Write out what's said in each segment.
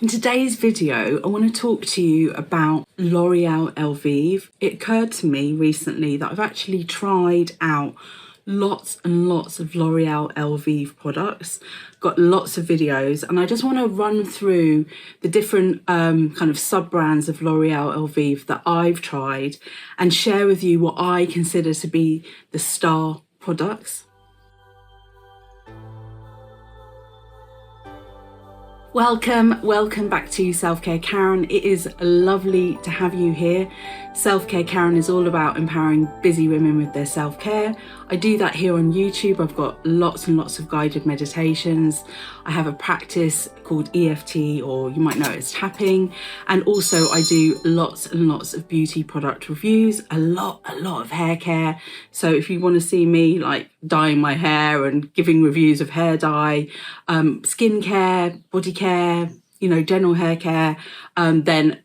In today's video, I want to talk to you about L'Oréal Elvive. It occurred to me recently that I've actually tried out lots and lots of L'Oréal Elvive products, got lots of videos, and I just want to run through the different kind of sub-brands of L'Oréal Elvive that I've tried and share with you what I consider to be the star products. Welcome back to Self-Care Karen. It is lovely to have you here. Self-Care Karen is all about empowering busy women with their self-care. I do that here on YouTube. I've got lots and lots of guided meditations. I have a practice called EFT, or you might know it as tapping. And also I do lots and lots of beauty product reviews, a lot of hair care. So if you want to see me like dyeing my hair and giving reviews of hair dye, skincare, body care, general hair care, then,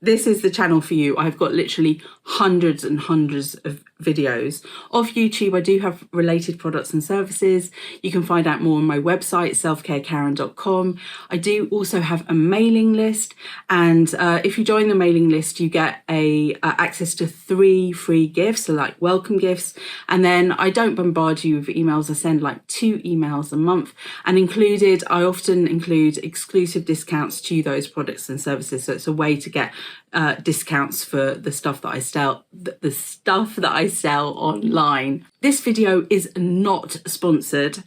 this is the channel for you. I've got literally hundreds and hundreds of videos. Off YouTube, I do have related products and services. You can find out more on my website, selfcarekaren.com. I do also have a mailing list, and if you join the mailing list, you get access to 3 free gifts, so like welcome gifts. And then I don't bombard you with emails. I send like 2 emails a month, and I often include exclusive discounts to those products and services. So it's a way to get discounts for the stuff that I sell online. This video is not sponsored.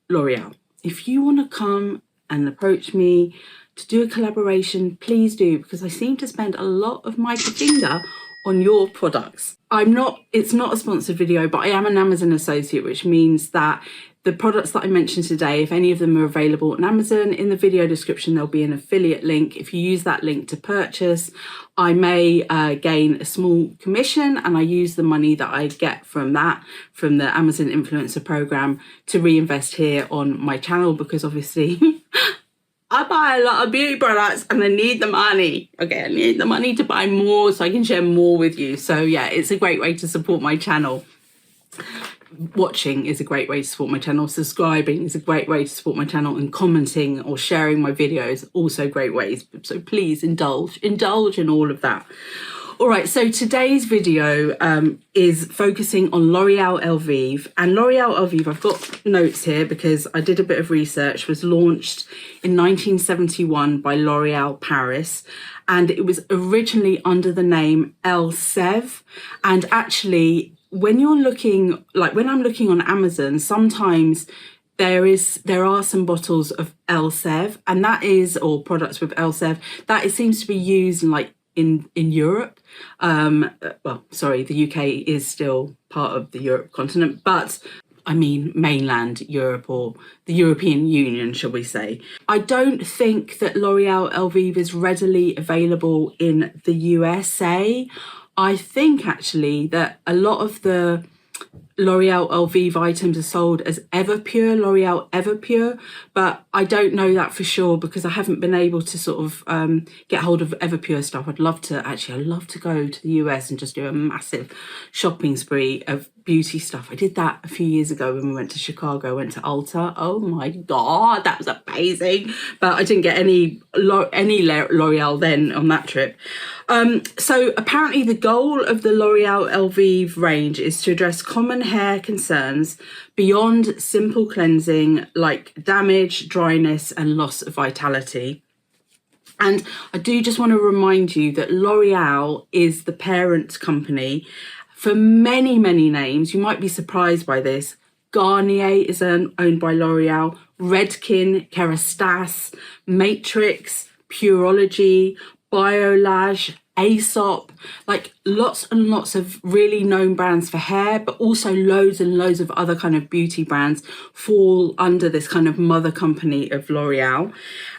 L'Oreal, if you want to come and approach me to do a collaboration, please do, because I seem to spend a lot of my finger on your products. It's not a sponsored video, but I am an Amazon associate, which means that the products that I mentioned today, if any of them are available on Amazon, in the video description, there'll be an affiliate link. If you use that link to purchase, I may gain a small commission, and I use the money that I get from the Amazon Influencer Program to reinvest here on my channel, because obviously I buy a lot of beauty products and I need the money. Okay, I need the money to buy more so I can share more with you. So yeah, it's a great way to support my channel. Watching is a great way to support my channel. Subscribing is a great way to support my channel, and commenting or sharing my videos, also great ways. So please indulge in all of that. All right, so today's video is focusing on L'Oréal Elvive. And L'Oréal Elvive, I've got notes here because I did a bit of research, was launched in 1971 by L'Oréal Paris. And it was originally under the name Elvive. And actually, when I'm looking on Amazon, sometimes there are some bottles of Elvive, and or products with Elvive, that it seems to be used in Europe. The UK is still part of the Europe continent, but I mean mainland Europe, or the European Union, shall we say. I don't think that L'Oréal Elvive is readily available in the USA. I think actually that a lot of the L'Oréal Elvive items are sold as Everpure, L'Oréal Everpure, but I don't know that for sure because I haven't been able to sort of get hold of Everpure stuff. I'd love to go to the US and just do a massive shopping spree of beauty stuff. I did that a few years ago when we went to Chicago. I went to Ulta. Oh my God, that was amazing. But I didn't get any L'Oreal then on that trip. So apparently the goal of the L'Oréal Elvive range is to address common hair concerns beyond simple cleansing, like damage, dryness, and loss of vitality. And I do just want to remind you that L'Oréal is the parent company for many, many names. You might be surprised by this. Garnier is owned by L'Oréal, Redken, Kerastase, Matrix, Pureology, Biolage, Aesop, like lots and lots of really known brands for hair, but also loads and loads of other kind of beauty brands fall under this kind of mother company of L'Oréal.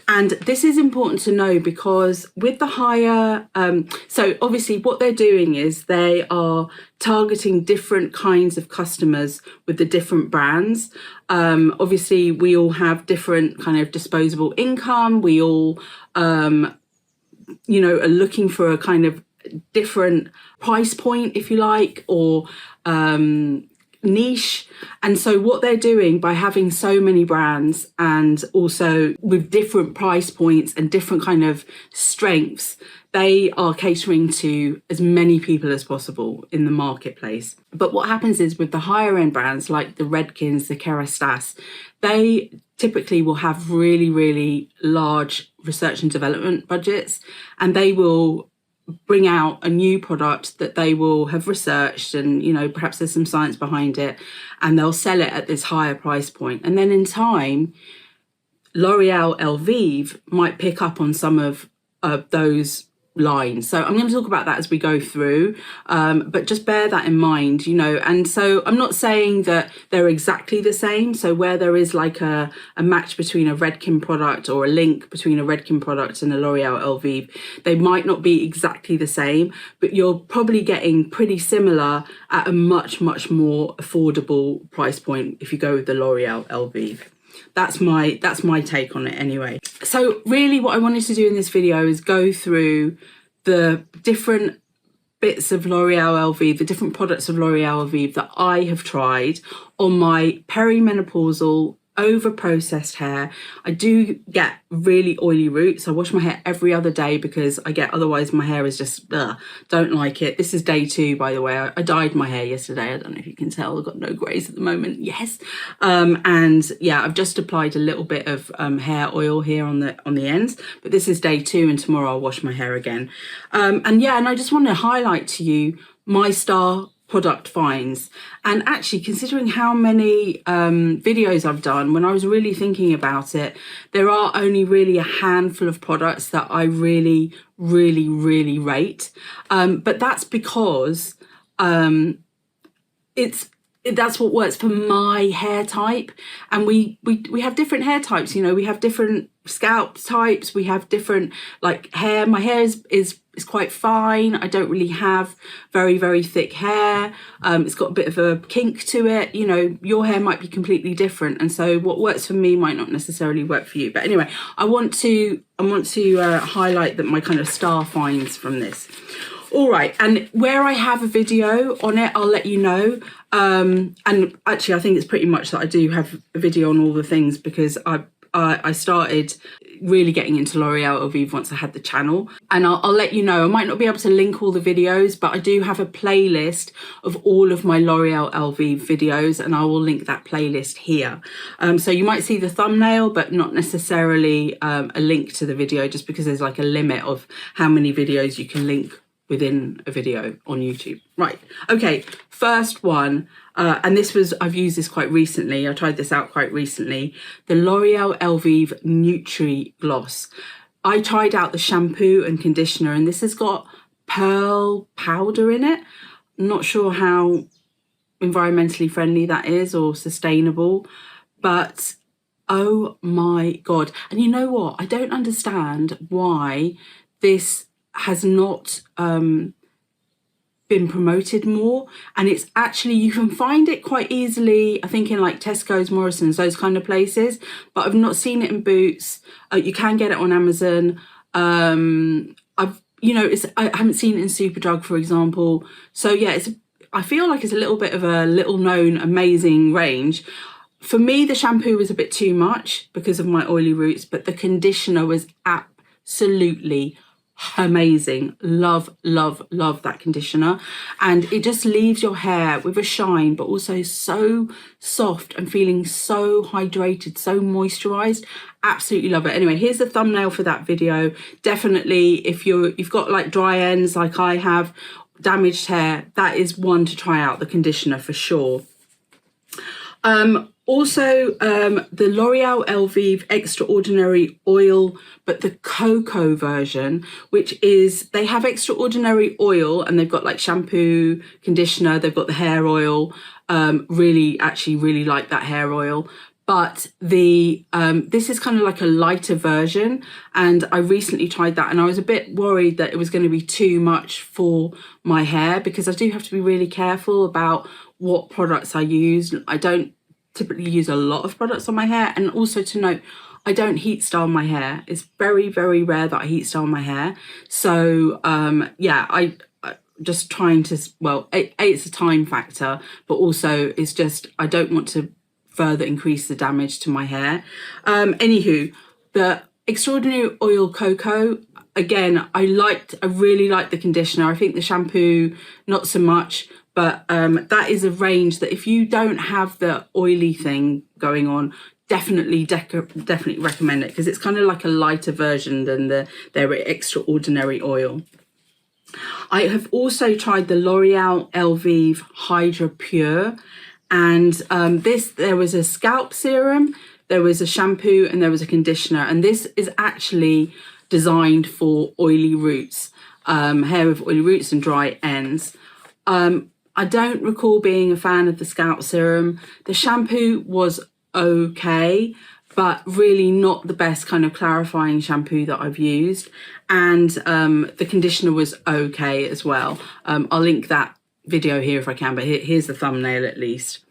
And this is important to know because with the higher, so obviously what they're doing is they are targeting different kinds of customers with the different brands. Obviously we all have different kind of disposable income. We all, are looking for a kind of different price point, if you like, or niche. And so what they're doing by having so many brands and also with different price points and different kind of strengths, they are catering to as many people as possible in the marketplace. But what happens is with the higher end brands like the Redkins, the Kerastase, they typically will have really, really large research and development budgets, and they will bring out a new product that they will have researched and, you know, perhaps there's some science behind it, and they'll sell it at this higher price point. And then in time, L'Oréal Elvive might pick up on some of those lines. So I'm going to talk about that as we go through, but just bear that in mind, you know. And so I'm not saying that they're exactly the same. So where there is like a match between a Redken product or a link between a Redken product and a L'Oréal Elvive, they might not be exactly the same, but you're probably getting pretty similar at a much, much more affordable price point if you go with the L'Oréal Elvive. That's my take on it anyway. So really what I wanted to do in this video is go through the different bits of L'Oréal Elvive, the different products of L'Oréal Elvive that I have tried on my perimenopausal over-processed hair. I do get really oily roots. I wash my hair every other day because otherwise my hair is just, don't like it. This is day 2, by the way. I dyed my hair yesterday. I don't know if you can tell, I've got no grays at the moment. Yes. And yeah, I've just applied a little bit of hair oil here on the ends, but this is day 2 and tomorrow I'll wash my hair again. And I just want to highlight to you my star product finds. And actually, considering how many videos I've done, when I was really thinking about it, there are only really a handful of products that I really, really, really rate. But that's because that's what works for my hair type. And we have different hair types, you know, we have different scalp types, we have different like hair. My hair is quite fine. I don't really have very, very thick hair. It's got a bit of a kink to it. You know, your hair might be completely different. And so what works for me might not necessarily work for you. But anyway, I want to highlight that my kind of star finds from this. All right, and where I have a video on it, I'll let you know. And actually, I think it's pretty much that I do have a video on all the things because I started really getting into L'Oréal Elvive once I had the channel. And I'll let you know, I might not be able to link all the videos, but I do have a playlist of all of my L'Oréal Elvive videos, and I will link that playlist here. So you might see the thumbnail, but not necessarily a link to the video, just because there's like a limit of how many videos you can link within a video on YouTube. Right, okay, first one, and I've used this quite recently, I tried this out quite recently, the L'Oréal Elvive Nutri-Gloss. I tried out the shampoo and conditioner, and this has got pearl powder in it. I'm not sure how environmentally friendly that is or sustainable, but oh my God. And you know what? I don't understand why this has not been promoted more. And it's actually, you can find it quite easily, I think in like Tesco's, Morrison's, those kind of places, but I've not seen it in Boots. You can get it on Amazon. I haven't seen it in Superdrug, for example. So yeah, I feel like it's a little bit of a little known amazing range. For me, the shampoo was a bit too much because of my oily roots, but the conditioner was absolutely amazing. Love, love, love that conditioner. And it just leaves your hair with a shine, but also so soft and feeling so hydrated, so moisturized. Absolutely love it. Anyway, here's the thumbnail for that video. Definitely, if you've got like dry ends like I have, damaged hair, that is one to try out, the conditioner for sure. Also, the L'Oréal Elvive Extraordinary Oil, but the Coco version, which is, they have Extraordinary Oil and they've got like shampoo, conditioner, they've got the hair oil. Really like that hair oil. But this is kind of like a lighter version, and I recently tried that and I was a bit worried that it was going to be too much for my hair, because I do have to be really careful about what products I use. I don't typically use a lot of products on my hair, and also to note, I don't heat style my hair. It's very, very rare that I heat style my hair. So yeah, just trying to, well, it's a time factor, but also it's just, I don't want to further increase the damage to my hair. Anywho, the Extraordinary Oil Coco, again, I really liked the conditioner. I think the shampoo, not so much, but that is a range that if you don't have the oily thing going on, definitely recommend it, because it's kind of like a lighter version than their Extraordinary Oil. I have also tried the L'Oréal Elvive Hydra Pure, and there was a scalp serum, there was a shampoo, and there was a conditioner, and this is actually designed for oily roots, hair with oily roots and dry ends. I don't recall being a fan of the scalp serum. The shampoo was okay, but really not the best kind of clarifying shampoo that I've used. And the conditioner was okay as well. I'll link that video here if I can, but here's the thumbnail at least.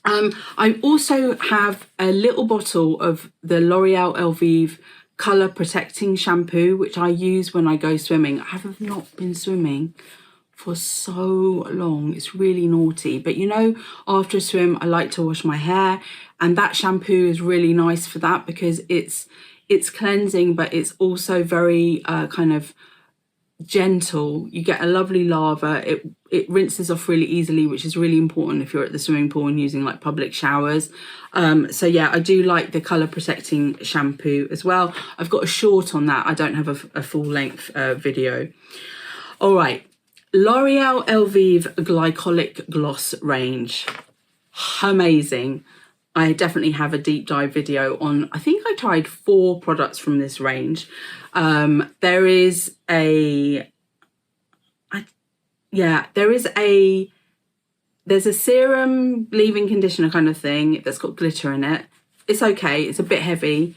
I also have a little bottle of the L'Oréal Elvive Colour Protecting Shampoo, which I use when I go swimming. I have not been swimming for so long. It's really naughty. But you know, after a swim, I like to wash my hair, and that shampoo is really nice for that, because it's cleansing, but it's also very kind of gentle. You get a lovely lava. It rinses off really easily, which is really important if you're at the swimming pool and using like public showers. So yeah, I do like the Colour Protecting Shampoo as well. I've got a short on that. I don't have a full length video. All right, L'Oréal Elvive Glycolic Gloss range, amazing. I definitely have a deep dive video on, I think I tried 4 products from this range. There's a serum leave-in conditioner kind of thing that's got glitter in it. It's okay, it's a bit heavy.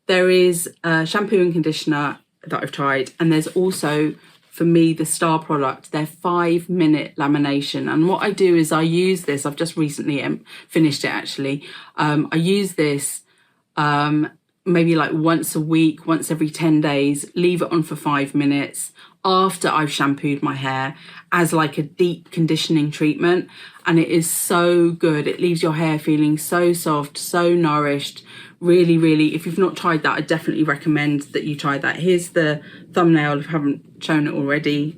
There is a shampoo and conditioner that I've tried, and there's also, for me, the star product, their 5-minute lamination. And what I do is I use this, I've just recently finished it actually. I use this maybe like once a week, once every 10 days, leave it on for 5 minutes after I've shampooed my hair as like a deep conditioning treatment. And it is so good. It leaves your hair feeling so soft, so nourished. Really, really, if you've not tried that, I definitely recommend that you try that. Here's the thumbnail if I haven't shown it already.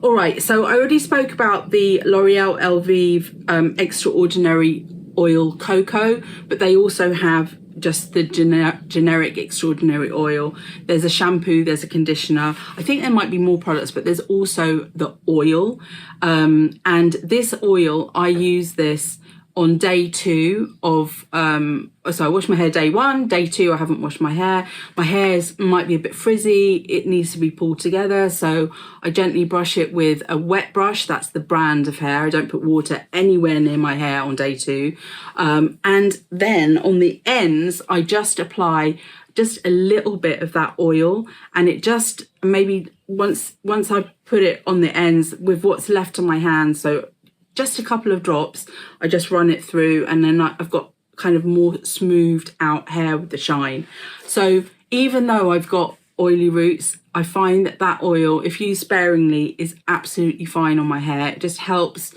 All right, so I already spoke about the L'Oréal Elvive Extraordinary Oil Coco, but they also have just the generic Extraordinary Oil. There's a shampoo, there's a conditioner. I think there might be more products, but there's also the oil. And this oil, I use this on day 2 of, so I wash my hair day 1, day 2 I haven't washed my hair. My hair might be a bit frizzy, it needs to be pulled together, so I gently brush it with a wet brush. That's the brand of hair. I don't put water anywhere near my hair on day 2. And then on the ends, I just apply just a little bit of that oil, and it just, maybe once I put it on the ends with what's left on my hand, so just a couple of drops, I just run it through, and then I've got kind of more smoothed out hair with the shine. So even though I've got oily roots, I find that that oil, if used sparingly, is absolutely fine on my hair. It just helps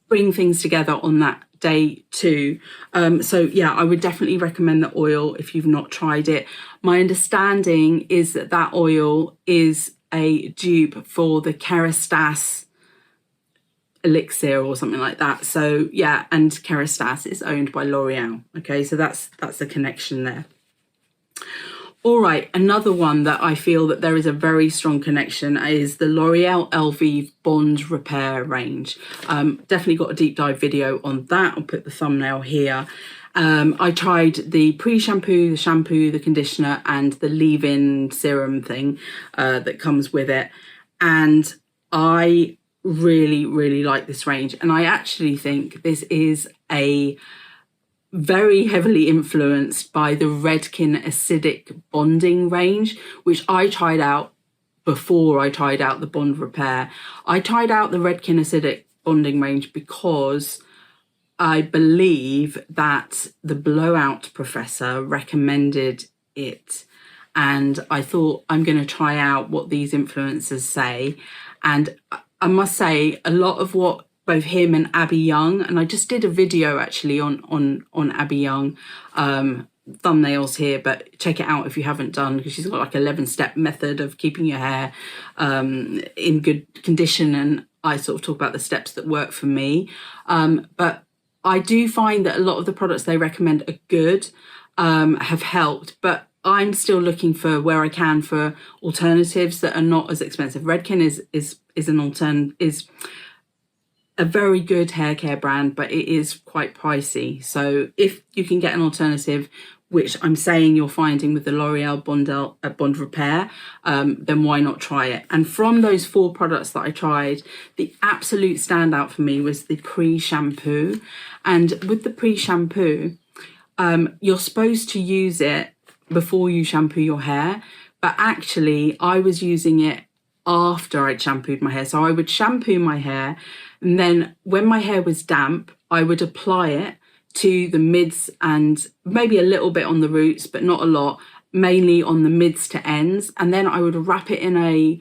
bring things together on that day 2. So yeah, I would definitely recommend the oil if you've not tried it. My understanding is that that oil is a dupe for the Kerastase elixir or something like that. So yeah, and Kerastase is owned by L'Oreal. Okay, so that's the connection there. All right, another one that I feel that there is a very strong connection is the L'Oréal Elvive Bond Repair range. Definitely got a deep dive video on that. I'll put the thumbnail here. I tried the pre-shampoo, the shampoo, the conditioner, and the leave-in serum thing that comes with it. And I really, really like this range. And I actually think this is a very heavily influenced by the Redken acidic bonding range, which I tried out before I tried out the Bond Repair. I tried out the Redken acidic bonding range because I believe that the Blowout professor recommended it. and I thought I'm going to try out what these influencers say. And I must say, a lot of what both him and Abby Young, and I just did a video actually on Abby Young, thumbnails here, but check it out if you haven't done, because she's got like 11-step method of keeping your hair in good condition, and I sort of talk about the steps that work for me. But I do find that a lot of the products they recommend are good, have helped, but I'm still looking for where I can for alternatives that are not as expensive. Redken is a very good hair care brand, but it is quite pricey. So if you can get an alternative, which I'm saying you're finding with the L'Oreal Bond Repair, then why not try it? And from those 4 products that I tried, the absolute standout for me was the pre-shampoo. And with the pre-shampoo, you're supposed to use it before you shampoo your hair, but actually I was using it after I'd shampooed my hair. So I would shampoo my hair, and then when my hair was damp, I would apply it to the mids and maybe a little bit on the roots, but not a lot, mainly on the mids to ends. And then I would wrap it in a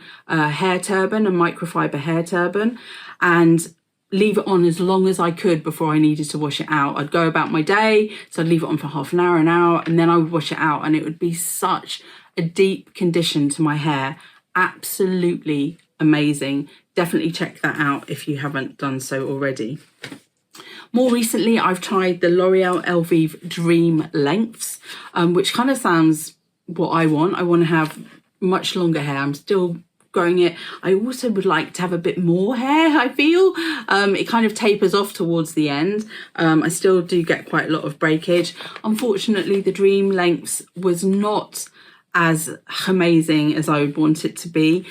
hair turban, a microfiber hair turban, and leave it on as long as I could before I needed to wash it out. I'd go about my day, so I'd leave it on for half an hour, and then I would wash it out, and it would be such a deep condition to my hair. Absolutely amazing. Definitely check that out if you haven't done so already. More recently, I've tried the L'Oréal Elvive Dream Lengths, which kind of sounds what I want. I want to have much longer hair. I'm still growing it. I also would like to have a bit more hair, I feel. It kind of tapers off towards the end. I still do get quite a lot of breakage. Unfortunately, the Dream Lengths was not as amazing as I would want it to be,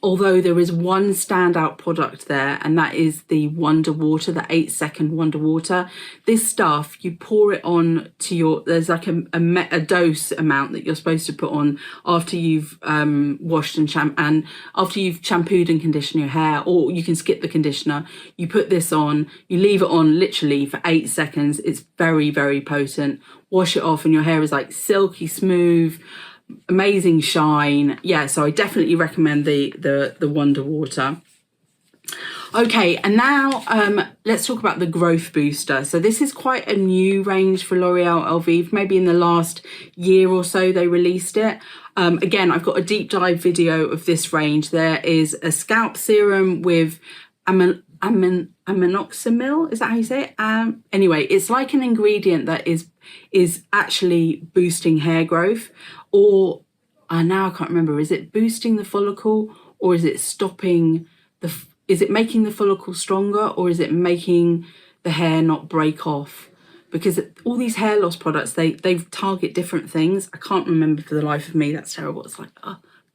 although there is one standout product there, and that is the Wonder Water, the 8-second Wonder Water. This stuff, you pour it on to your, there's like a dose amount that you're supposed to put on after you've washed and after you've shampooed and conditioned your hair, or you can skip the conditioner. You put this on, you leave it on literally for 8 seconds. It's very, very potent. Wash it off and your hair is like silky smooth, amazing shine. Yeah, so I definitely recommend the Wonder Water. Okay, and now let's talk about the Growth Booster. So this is quite a new range for L'Oréal Elvive. Maybe in the last year or so they released it. Again, I've got a deep dive video of this range. There is a scalp serum with aminoxamil, is that how you say it? Anyway, it's like an ingredient that is actually boosting hair growth, or now I can't remember, is it boosting the follicle, or is it stopping is it making the follicle stronger, or is it making the hair not break off? Because all these hair loss products, they target different things. I can't remember for the life of me. That's terrible. It's like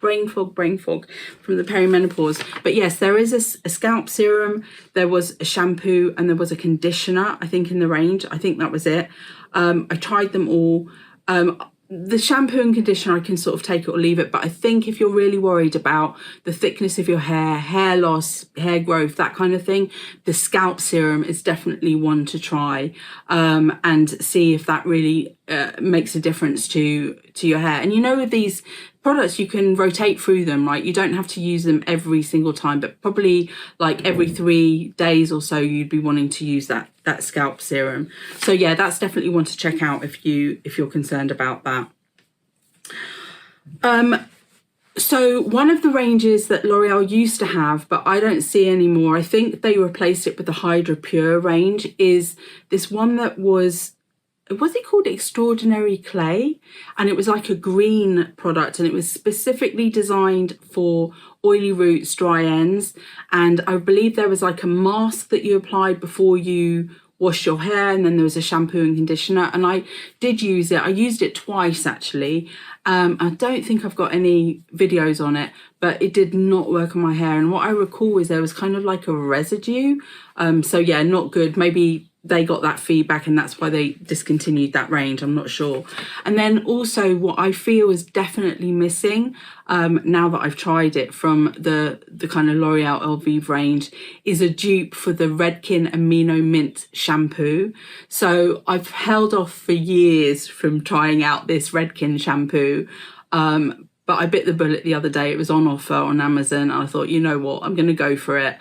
brain fog from the perimenopause. But yes, there is a scalp serum, there was a shampoo, and there was a conditioner, I think, in the range. I think that was it. I tried them all. The shampoo and conditioner, I can sort of take it or leave it, but I think if you're really worried about the thickness of your hair, hair loss, hair growth, that kind of thing, the scalp serum is definitely one to try, and see if that really makes a difference to your hair. And you know, with these products, you can rotate through them, right? You don't have to use them every single time, but probably like every 3 days or so, you'd be wanting to use that scalp serum. So yeah, that's definitely one to check out if you're concerned about that. So one of the ranges that L'Oreal used to have, but I don't see anymore, I think they replaced it with the Hydra Pure range, is this one that was it called Extraordinary Clay? And it was like a green product, and it was specifically designed for oily roots, dry ends. And I believe there was like a mask that you applied before you wash your hair, and then there was a shampoo and conditioner. And I did use it. I used it twice actually. I don't think I've got any videos on it, but it did not work on my hair. And what I recall is there was kind of like a residue. So yeah, not good. Maybe they got that feedback and that's why they discontinued that range. I'm not sure. And then also what I feel is definitely missing now that I've tried it from the kind of L'Oréal Elvive range is a dupe for the Redken Amino Mint shampoo. So I've held off for years from trying out this Redken shampoo. But I bit the bullet the other day. It was on offer on Amazon. And I thought, you know what, I'm going to go for it.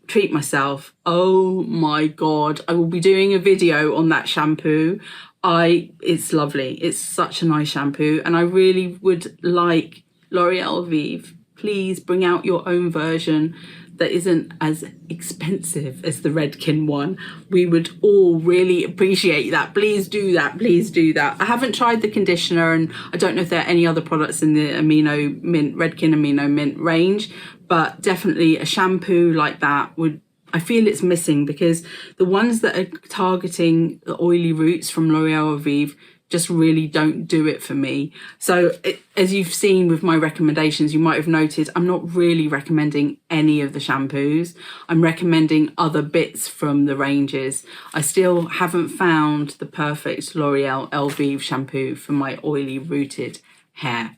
Treat myself. Oh my God. I will be doing a video on that shampoo. It's lovely. It's such a nice shampoo. And I really would like L'Oréal Elvive, please bring out your own version that isn't as expensive as the Redken one. We would all really appreciate that. Please do that. Please do that. I haven't tried the conditioner and I don't know if there are any other products in the Amino Mint, Redken Amino Mint range, but definitely a shampoo like that would, I feel it's missing because the ones that are targeting the oily roots from L'Oréal Elvive just really don't do it for me. So as you've seen with my recommendations, you might have noted I'm not really recommending any of the shampoos. I'm recommending other bits from the ranges. I still haven't found the perfect L'Oréal Elvive shampoo for my oily rooted hair.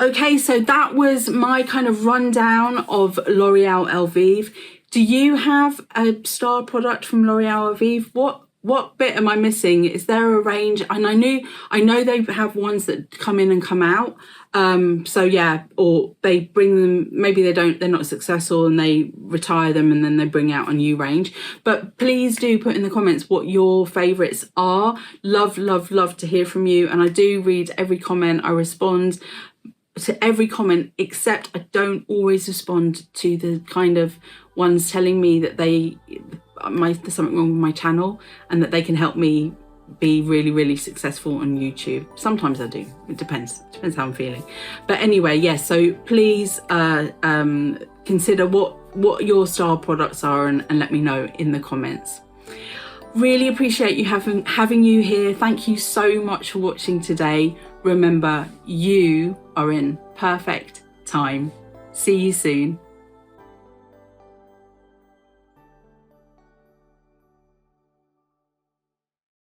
Okay, so that was my kind of rundown of L'Oréal Elvive. Do you have a star product from L'Oréal Elvive? What bit am I missing? Is there a range? And I know they have ones that come in and come out. So yeah, or they bring them, maybe they're not successful and they retire them and then they bring out a new range. But please do put in the comments what your favorites are. Love, love, love to hear from you. And I do read every comment. I respond to every comment, except I don't always respond to the kind of ones telling me that there's something wrong with my channel and that they can help me be really, really successful on YouTube. Sometimes I do. It depends how I'm feeling. But anyway, yes, so please consider what your star products are and let me know in the comments. Really appreciate you having you here. Thank you so much for watching today. Remember, you are in perfect time. See you soon.